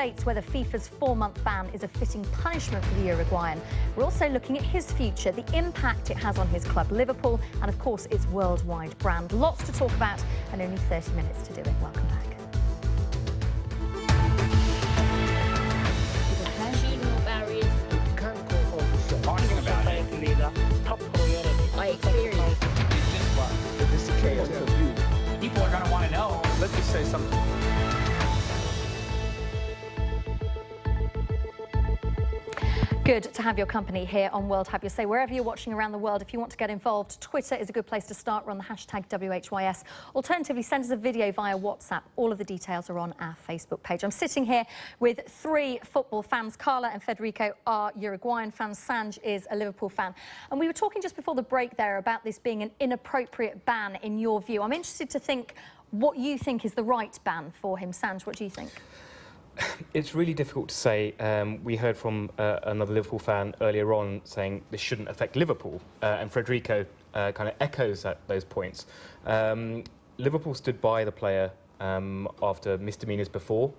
Whether FIFA's 4-month ban is a fitting punishment for the Uruguayan. We're also looking at his future, the impact it has on his club Liverpool, and of course its worldwide brand. Lots to talk about and only 30 minutes to do it. Welcome back. Talking about it. Top priority. I experience. This is chaos. People are going to want to know. Let me say something. Good to have your company here on World Have Your Say. Wherever you're watching around the world, if you want to get involved, Twitter is a good place to start. We're on the hashtag WHYS. Alternatively, send us a video via WhatsApp. All of the details are on our Facebook page. I'm sitting here with 3 football fans. Carla and Federico are Uruguayan fans. Sanj is a Liverpool fan. And we were talking just before the break there about this being an inappropriate ban in your view. I'm interested to think what you think is the right ban for him. Sanj, what do you think? It's really difficult to say. We heard from another Liverpool fan earlier on saying this shouldn't affect Liverpool, and Federico kind of echoes those points. Liverpool stood by the player after misdemeanours before,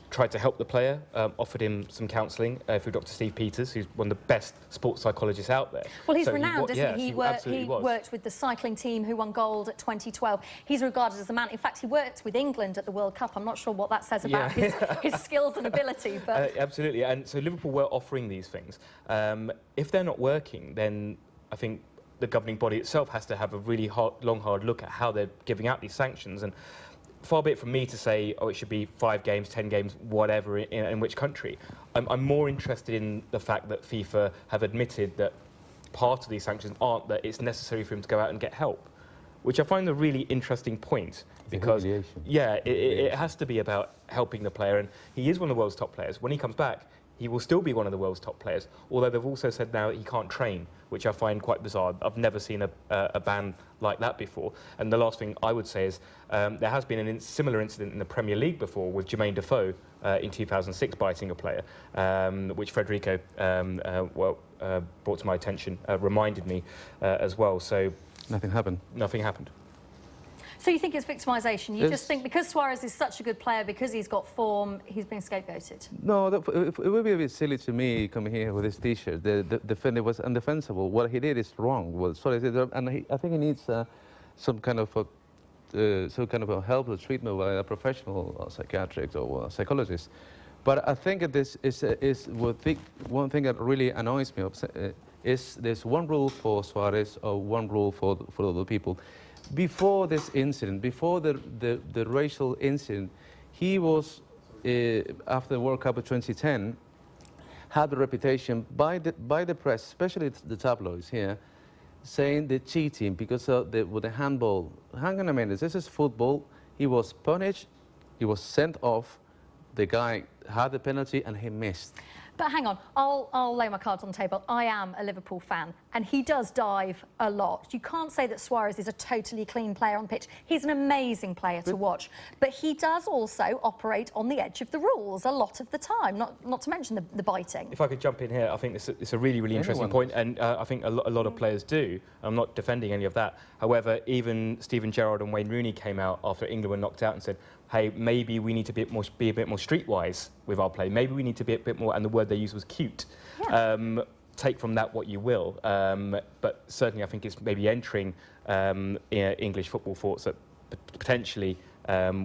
tried to help the player, offered him some counselling through Dr. Steve Peters, who's one of the best sports psychologists out there. Well, he's renowned, isn't he? He was. worked with the cycling team who won gold at 2012. He's regarded as a man. In fact, he worked with England at the World Cup. I'm not sure what that says about his skills and ability. But absolutely. And so Liverpool were offering these things. If they're not working, then I think the governing body itself has to have a really long, hard look at how they're giving out these sanctions. And far be it from me to say, oh, it should be 5 games, 10 games, whatever, in which country. I'm more interested in the fact that FIFA have admitted that part of these sanctions aren't that it's necessary for him to go out and get help, which I find a really interesting point. Because, it has to be about helping the player, and he is one of the world's top players. When he comes back, he will still be one of the world's top players, although they've also said now he can't train, which I find quite bizarre. I've never seen a ban like that before. And the last thing I would say is there has been a similar incident in the Premier League before with Jermaine Defoe in 2006 biting a player, which Federico brought to my attention, reminded me as well. So nothing happened. Nothing happened. So you think it's victimisation? You just think because Suarez is such a good player, because he's got form, he's being scapegoated? No, it would be a bit silly to me coming here with this T-shirt. The defender was undefensible. What he did is wrong. Well, Suarez did, and I think he needs some kind of a help or treatment by a professional psychiatrist or psychologist. But I think this is one thing that really annoys me. Is there's one rule for Suarez or one rule for other people. Before this incident, before the racial incident, he was, after the World Cup of 2010, had the reputation by the press, especially the tabloids here, saying the cheating because with the handball. Hang on a minute, this is football. He was punished, he was sent off, the guy had the penalty and he missed. But hang on, I'll lay my cards on the table. I am a Liverpool fan, and he does dive a lot. You can't say that Suarez is a totally clean player on the pitch. He's an amazing player to watch, but he does also operate on the edge of the rules a lot of the time, not to mention the biting. If I could jump in here, I think it's a really, really interesting point, and I think a lot of players do. I'm not defending any of that. However, even Steven Gerrard and Wayne Rooney came out after England were knocked out and said, hey, maybe we need to be a bit more streetwise with our play. Maybe we need to be a bit more, and the word they used was cute. Yeah. Take from that what you will. But certainly I think it's maybe entering English football thoughts that potentially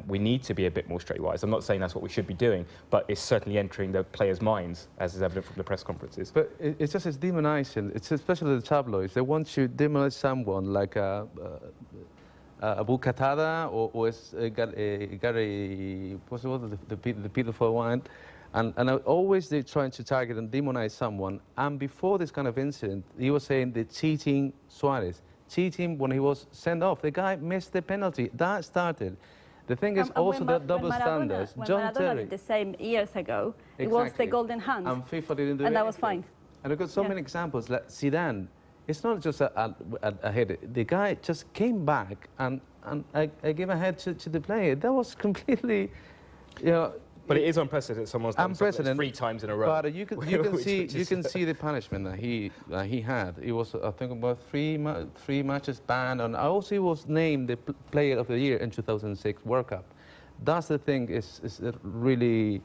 we need to be a bit more streetwise. I'm not saying that's what we should be doing, but it's certainly entering the players' minds, as is evident from the press conferences. But it's demonizing. It's especially the tabloids. They want to demonize someone like Abu Qatada or Gary, what's the beautiful one, and always they're trying to target and demonize someone. And before this kind of incident, he was saying the cheating Suarez, cheating when he was sent off. The guy missed the penalty. That started. The thing is also the double standards. When John Maradona Terry did the same years ago, exactly. It was the golden hand. And FIFA didn't do and that anything. was fine. And I've got so many examples, like Zidane. It's not just a head. The guy just came back and I gave a head to the player. That was completely, you know. But it is unprecedented. Someone's done something 3 times in a row. But you can see the punishment that he had. It was, I think, about 3 matches banned, and also he was named the Player of the Year in 2006 World Cup. That's the thing. Is really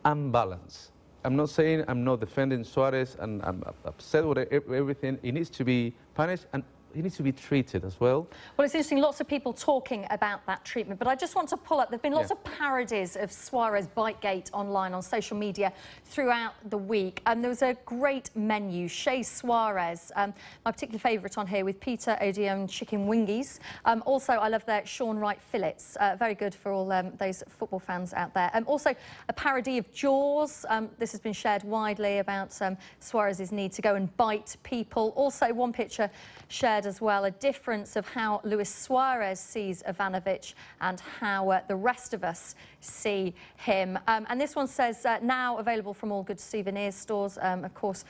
unbalanced. I'm not saying I'm not defending Suarez, and I'm upset with everything. He needs to be punished, and he needs to be treated as well. Well, it's interesting, lots of people talking about that treatment, but I just want to pull up, there have been lots of parodies of Suarez Bitegate online on social media throughout the week, and there was a great menu, Chez Suarez, my particular favourite on here with Peter Odeon chicken wingies. Also, I love their Sean Wright fillets, very good for all those football fans out there. Also, a parody of Jaws, this has been shared widely about Suarez's need to go and bite people. Also, one picture shared as well, a difference of how Luis Suárez sees Ivanovic and how the rest of us see him. And this one says, now available from all good souvenir stores. Of course,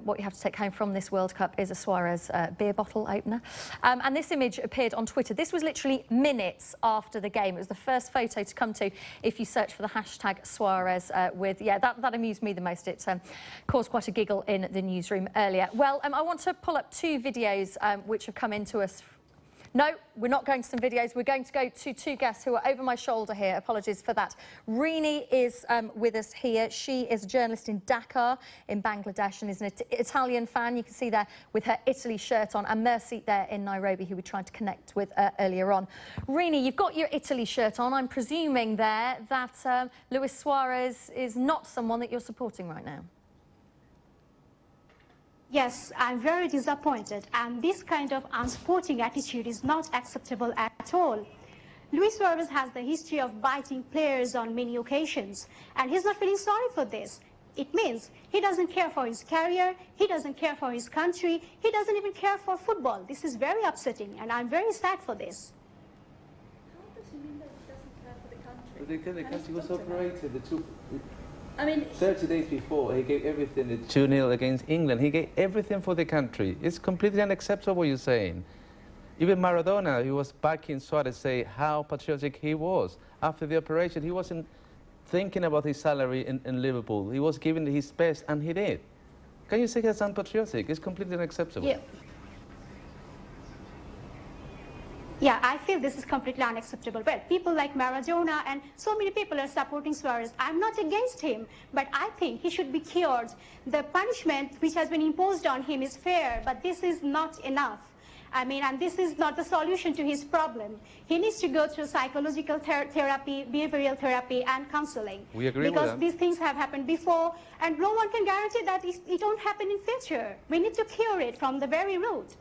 what you have to take home from this World Cup is a Suarez beer bottle opener. And this image appeared on Twitter. This was literally minutes after the game. It was the first photo to come to if you search for the hashtag Suarez with, yeah, that amused me the most. It caused quite a giggle in the newsroom earlier. Well, I want to pull up two videos which have come into us. No, we're not going to some videos. We're going to go to two guests who are over my shoulder here. Apologies for that. Rini is with us here. She is a journalist in Dhaka in Bangladesh and is an Italian fan. You can see there with her Italy shirt on. And Mercy there in Nairobi, who we tried to connect with earlier on. Rini, you've got your Italy shirt on. I'm presuming there that Luis Suarez is not someone that you're supporting right now. Yes, I'm very disappointed, and this kind of unsporting attitude is not acceptable at all. Luis Suarez has the history of biting players on many occasions, and he's not feeling sorry for this. It means he doesn't care for his career, he doesn't care for his country, he doesn't even care for football. This is very upsetting, and I'm very sad for this. How does he mean that he doesn't care for the country? The country was operated. I mean, 30 days before, he gave everything, the 2-0 against England. He gave everything for the country. It's completely unacceptable what you're saying. Even Maradona, who was backing Suarez, say how patriotic he was. After the operation, he wasn't thinking about his salary in Liverpool. He was giving his best, and he did. Can you say that's unpatriotic? It's completely unacceptable. Yeah. Yeah, I feel this is completely unacceptable. Well, people like Maradona and so many people are supporting Suarez. I'm not against him, but I think he should be cured. The punishment which has been imposed on him is fair, but this is not enough. I mean, and this is not the solution to his problem. He needs to go through psychological therapy, behavioral therapy, and counseling. We agree with that. Because these things have happened before, and no one can guarantee that it won't happen in future. We need to cure it from the very root.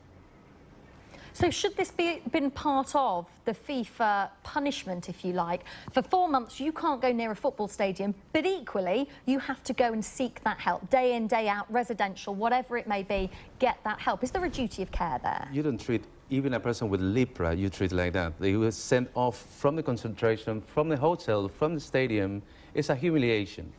So should this been part of the FIFA punishment, if you like? For 4 months, you can't go near a football stadium, but equally, you have to go and seek that help. Day in, day out, residential, whatever it may be, get that help. Is there a duty of care there? You don't treat even a person with lepra, you treat like that. They were sent off from the concentration, from the hotel, from the stadium. It's a humiliation.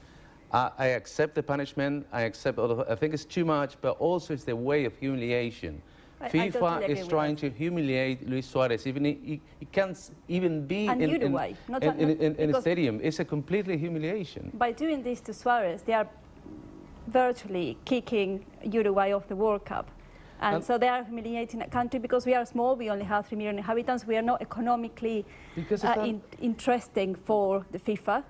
I accept the punishment. I accept all of it. I think it's too much, but also it's the way of humiliation. FIFA totally is trying to humiliate Luis Suarez. Even he can't even be in a stadium. It's a completely humiliation. By doing this to Suarez, they are virtually kicking Uruguay off the World Cup. And so they are humiliating a country because we are small, we only have 3 million inhabitants, we are not economically interesting for the FIFA.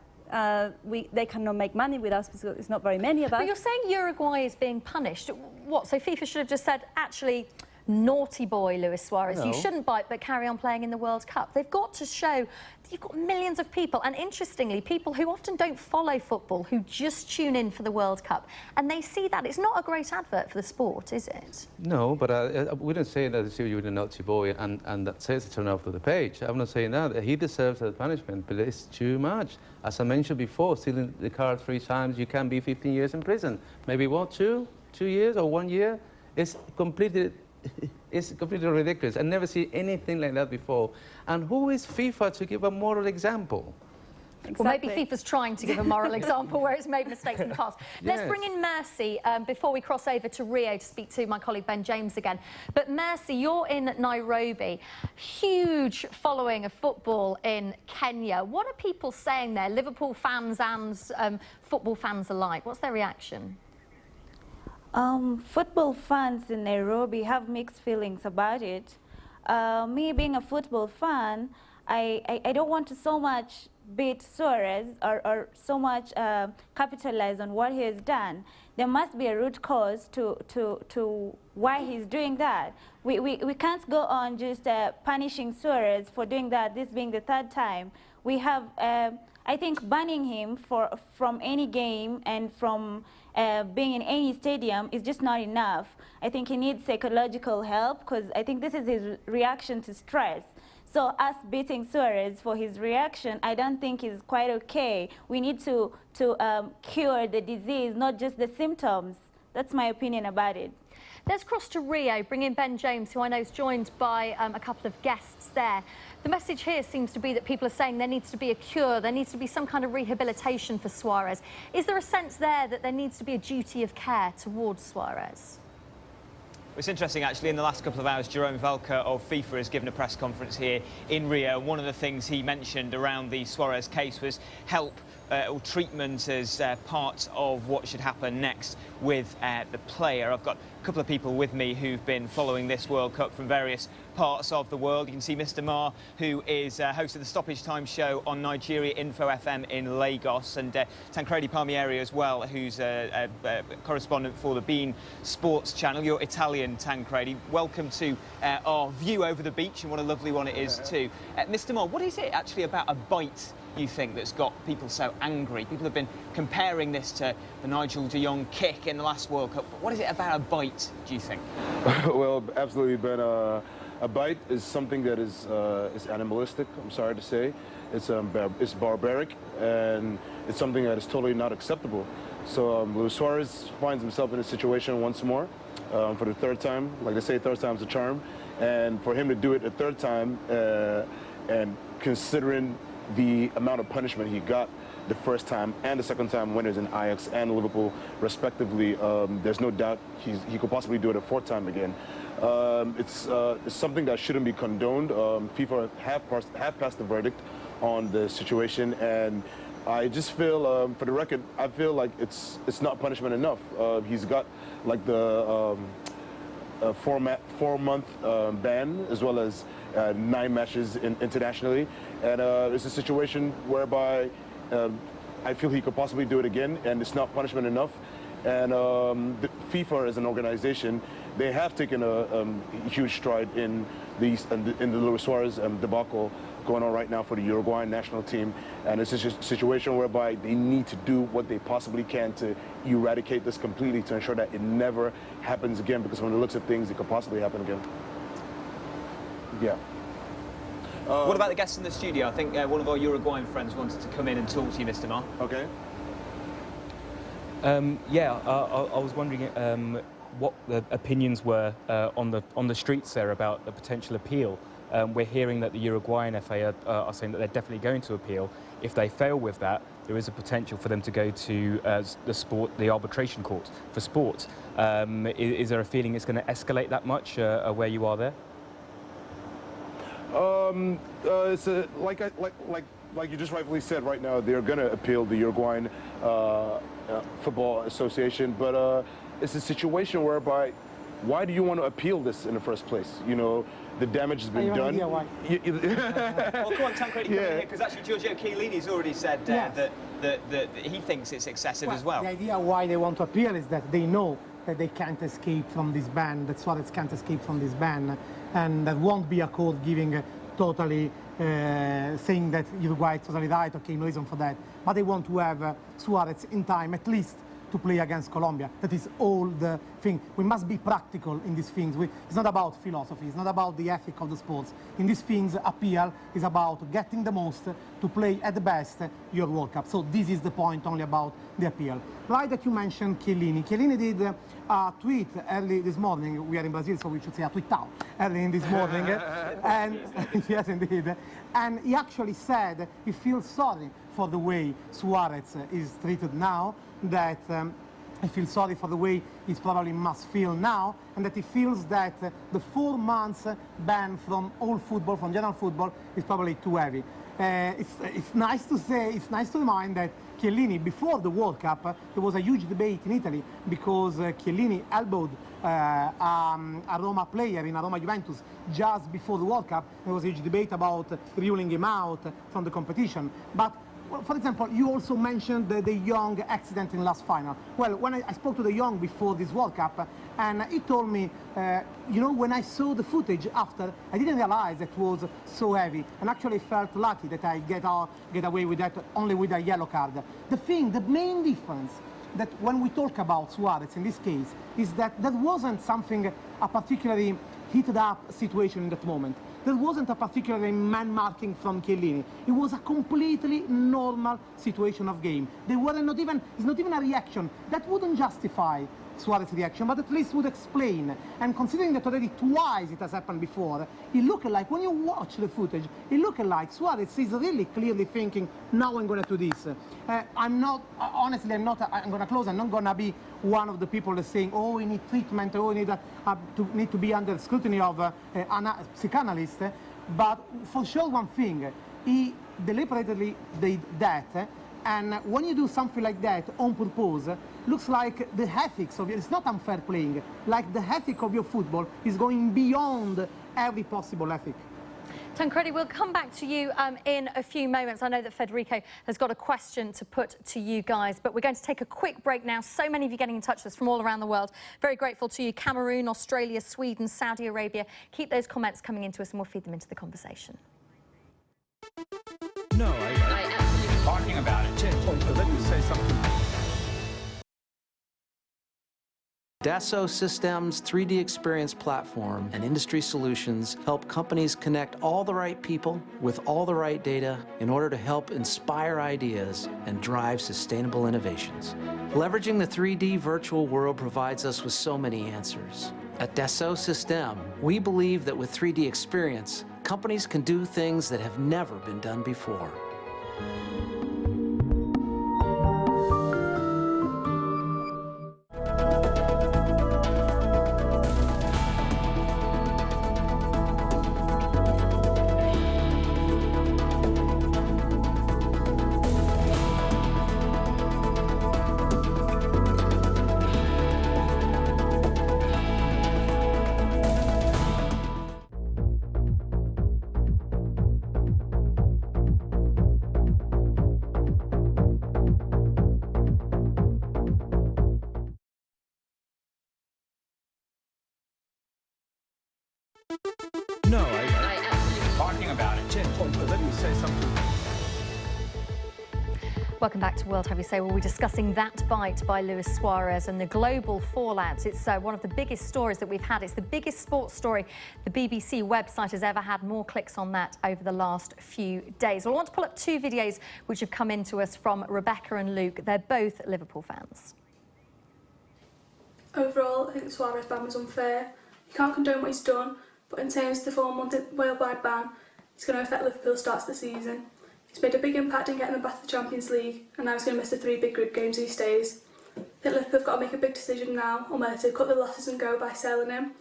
They cannot make money with us because it's not very many of us. But you're saying Uruguay is being punished. What, so FIFA should have just said, actually, naughty boy, Luis Suarez, no. You shouldn't bite but carry on playing in the World Cup. They've got to show you've got millions of people, and interestingly, people who often don't follow football, who just tune in for the World Cup, and they see that. It's not a great advert for the sport, is it? No, but I wouldn't say that you're a naughty boy and that says to turn off the page. I'm not saying that. He deserves the punishment, but it's too much. As I mentioned before, stealing the car 3 times, you can be 15 years in prison. Maybe what, 2 years or 1 year? It's completely ridiculous. I never see anything like that before. And who is FIFA to give a moral example? Exactly. Well, maybe FIFA's trying to give a moral example where it's made mistakes in the past. Yes. Let's bring in Mercy before we cross over to Rio to speak to my colleague Ben James again. But Mercy, you're in Nairobi. Huge following of football in Kenya. What are people saying there, Liverpool fans and football fans alike? What's their reaction? Football fans in Nairobi have mixed feelings about it. Me being a football fan, I don't want to so much beat Suarez or so much capitalize on what he has done, there must be a root cause to why he's doing that. We can't go on just punishing Suarez for doing that, this being the third time. We have, I think, banning him from any game and from being in any stadium is just not enough. I think he needs psychological help, because I think this is his reaction to stress. So us beating Suarez for his reaction, I don't think is quite okay. We need to cure the disease, not just the symptoms. That's my opinion about it. Let's cross to Rio, bring in Ben James, who I know is joined by a couple of guests there. The message here seems to be that people are saying there needs to be a cure, there needs to be some kind of rehabilitation for Suarez. Is there a sense there that there needs to be a duty of care towards Suarez? It's interesting, actually, in the last couple of hours, Jerome Valcke of FIFA has given a press conference here in Rio. One of the things he mentioned around the Suarez case was help or treatment as part of what should happen next with the player. I've got a couple of people with me who've been following this World Cup from various parts of the world. You can see Mr. Ma, who is host of the Stoppage Time show on Nigeria Info FM in Lagos, and Tancredi Palmieri as well, who's a correspondent for the Bein Sports channel. You're Italian, Tancredi. Welcome to our view over the beach, and what a lovely one it is too. Mr. Ma, what is it actually about a bite, you think, that's got people so angry? People have been comparing this to the Nigel de Jong kick in the last World Cup. But what is it about a bite, do you think? Well, absolutely, Ben. A bite is something that is animalistic, I'm sorry to say. It's barbaric, and it's something that is totally not acceptable. So Luis Suárez finds himself in a situation once more for the third time. Like they say, third time's a charm. And for him to do it a third time, and considering the amount of punishment he got the first time and the second time winners in Ajax and Liverpool respectively, there's no doubt he could possibly do it a fourth time again. It's something that shouldn't be condoned. FIFA have passed the verdict on the situation, and I just feel, for the record, I feel like it's not punishment enough. He's got like the 4-month ban, as well as 9 matches internationally, and it's a situation whereby I feel he could possibly do it again, and it's not punishment enough. And the FIFA as an organization, they have taken a huge stride in the Luis Suarez debacle going on right now for the Uruguayan national team, and it's just a situation whereby they need to do what they possibly can to eradicate this completely, to ensure that it never happens again, because from the looks of things, it could possibly happen again. Yeah. What about the guests in the studio? I think one of our Uruguayan friends wanted to come in and talk to you, Mr. Ma. Okay. Yeah, I was wondering what the opinions were on the streets there about the potential appeal. We're hearing that the Uruguayan FA are saying that they're definitely going to appeal. If they fail with that, there is a potential for them to go to the arbitration court for sport. Is there a feeling it's going to escalate that much where you are there? It's like you just rightfully said. Right now, they're going to appeal the Uruguayan Football Association, but it's a situation whereby, why do you want to appeal this in the first place? You know, the damage has been done. Well, come on, Tancredi, come in here, because actually Giorgio Chiellini has already said that he thinks it's excessive as well. The idea why they want to appeal is that they know that they can't escape from this ban, that Suarez can't escape from this ban, and there won't be a court giving totally saying that Uruguay is totally right, okay, no reason for that. But they want to have Suarez in time, at least, to play against Colombia. That is all the thing. We must be practical in these things. It's not about philosophy, it's not about the ethic of the sports. In these things, appeal is about getting the most to play at the best your World Cup. So this is the point only about the appeal. Right that you mentioned Chiellini. Chiellini did a tweet early this morning. We are in Brazil, so we should say a tweet out early in this morning. And yes, indeed. And he actually said he feels sorry for the way Suarez is treated now, that he feels sorry for the way he probably must feel now, and that he feels that the 4 months ban from all football, from general football, is probably too heavy. It's nice to say, it's nice to remind that Chiellini, before the World Cup, there was a huge debate in Italy because Chiellini elbowed a Roma player in a Roma Juventus just before the World Cup. There was a huge debate about ruling him out from the competition. But well, for example, you also mentioned the De Jong accident in last final. Well, when I spoke to De Jong before this World Cup, and he told me, you know, when I saw the footage after, I didn't realize it was so heavy, and actually felt lucky that I get away with that only with a yellow card. The main difference that when we talk about Suarez in this case is that there wasn't a particularly heated up situation in that moment. There wasn't a particularly man-marking from Chiellini. It was a completely normal situation of game. It's not even a reaction. That wouldn't justify Suarez's reaction, but at least would explain. And considering that already twice it has happened before, it looked like, when you watch the footage, it looked like Suarez is really clearly thinking, now I'm going to do this. I'm not going to be one of the people that's saying, oh, we need treatment, oh, we need to be under scrutiny of a psychoanalyst. But for sure one thing, he deliberately did that. And when you do something like that on purpose, looks like the ethics of it, it's not unfair playing, like the ethic of your football is going beyond every possible ethic. Tancredi, we'll come back to you in a few moments. I know that Federico has got a question to put to you guys, but we're going to take a quick break now. So many of you getting in touch with us from all around the world. Very grateful to you. Cameroon, Australia, Sweden, Saudi Arabia. Keep those comments coming into us and we'll feed them into the conversation. No, I absolutely talking about it. Let me say something. Dassault Systems' 3D Experience platform and industry solutions help companies connect all the right people with all the right data in order to help inspire ideas and drive sustainable innovations. Leveraging the 3D virtual world provides us with so many answers. At Dassault Systems, we believe that with 3D Experience, companies can do things that have never been done before. No, I absolutely talking about it. Let me say something. Welcome back to World Have You Say. We'll be discussing that bite by Luis Suárez and the global fallout. It's one of the biggest stories that we've had. It's the biggest sports story the BBC website has ever had. More clicks on that over the last few days. Well, I want to pull up two videos which have come in to us from Rebecca and Luke. They're both Liverpool fans. Overall, I think the Suárez ban was unfair. You can't condone what he's done, but in terms of the 4-month worldwide ban, it's going to affect Liverpool starts the season. He's made a big impact in getting them back to the Champions League, and now he's going to miss the 3 big group games if he stays. I think Liverpool have got to make a big decision now on whether to cut the losses and go by selling him,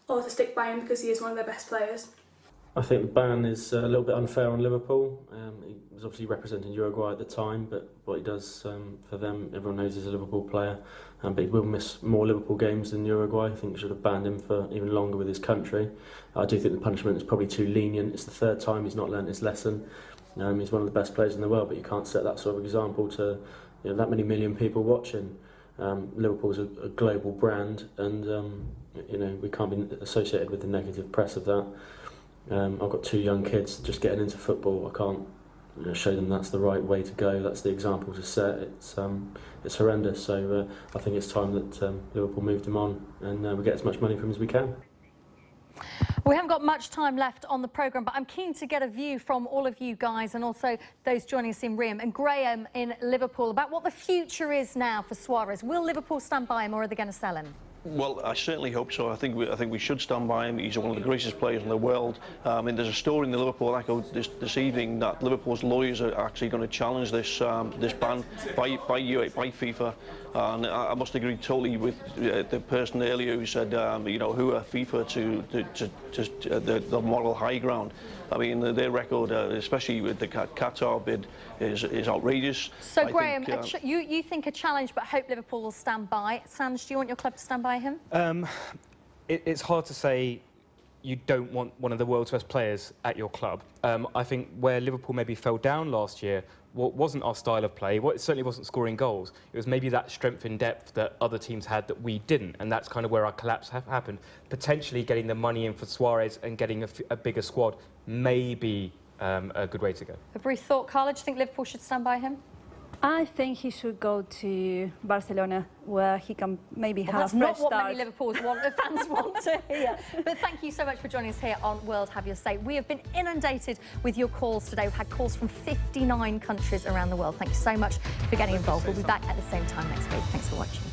or to stick by him because he is one of their best players. I think the ban is a little bit unfair on Liverpool. He was obviously representing Uruguay at the time, but what he does for them, everyone knows he's a Liverpool player. But he will miss more Liverpool games than Uruguay. I think they should have banned him for even longer with his country. I do think the punishment is probably too lenient. It's the 3rd time he's not learnt his lesson. He's one of the best players in the world, but you can't set that sort of example to that many million people watching. Liverpool's a global brand, and we can't be associated with the negative press of that. I've got 2 young kids just getting into football. I can't show them that's the right way to go. That's the example to set. It's horrendous. So I think it's time that Liverpool moved him on, and we get as much money from him as we can. We haven't got much time left on the programme, but I'm keen to get a view from all of you guys and also those joining us in Riyadh and Graham in Liverpool about what the future is now for Suárez. Will Liverpool stand by him, or are they going to sell him? Well, I certainly hope so. I think we should stand by him. He's one of the greatest players in the world. And there's a story in the Liverpool Echo this evening that Liverpool's lawyers are actually going to challenge this ban by FIFA. And I must agree totally with the person earlier who said, you know, who are FIFA to the moral high ground. I mean, their record, especially with the Qatar bid, is outrageous. So, Graham, you think a challenge, but hope Liverpool will stand by. Sanj, do you want your club to stand by him? It's hard to say you don't want one of the world's best players at your club. I think where Liverpool maybe fell down last year, what wasn't our style of play, it certainly wasn't scoring goals. It was maybe that strength in depth that other teams had that we didn't, and that's kind of where our collapse happened. Potentially getting the money in for Suarez and getting a bigger squad may be a good way to go. A brief thought, Carla, do you think Liverpool should stand by him? I think he should go to Barcelona, where he can maybe have a fresh start. That's not what many Liverpool fans want to hear. But thank you so much for joining us here on World Have Your Say. We have been inundated with your calls today. We've had calls from 59 countries around the world. Thank you so much for getting involved. We'll be back at the same time next week. Thanks for watching.